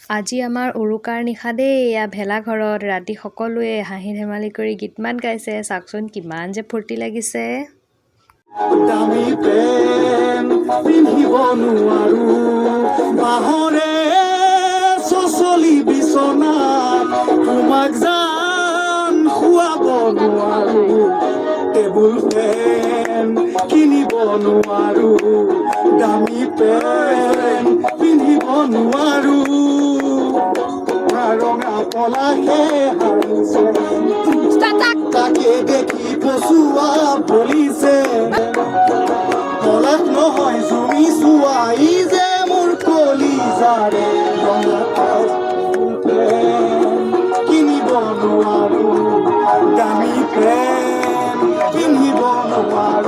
আজি আমাৰ উৰুকাৰ নিশা দেই এয়া ভেলাঘৰত ৰাতি সকলোৱে হাঁহি ধেমালি কৰি গীত মাত গাইছে চাওকচোন কিমান যে ফূৰ্তি লাগিছে দামী পেন পিন্ধিব নোৱাৰো বাহৰে চচলি বিচনাত তোমাক জান খুৱাব নোৱাৰো টেবুল ফেন কিনিব নোৱাৰো দামী পেন পিন্ধিব নোৱাৰো ৰঙা পলাশে হাৰিছে তাকে দেখি পচুৱা বলিছে পলাশ নহয় জুমি চোৱা ই যে মোৰ কলিজাৰে ৰঙা কিনিব নোৱাৰো দামী পেন পিন্ধিব নোৱাৰো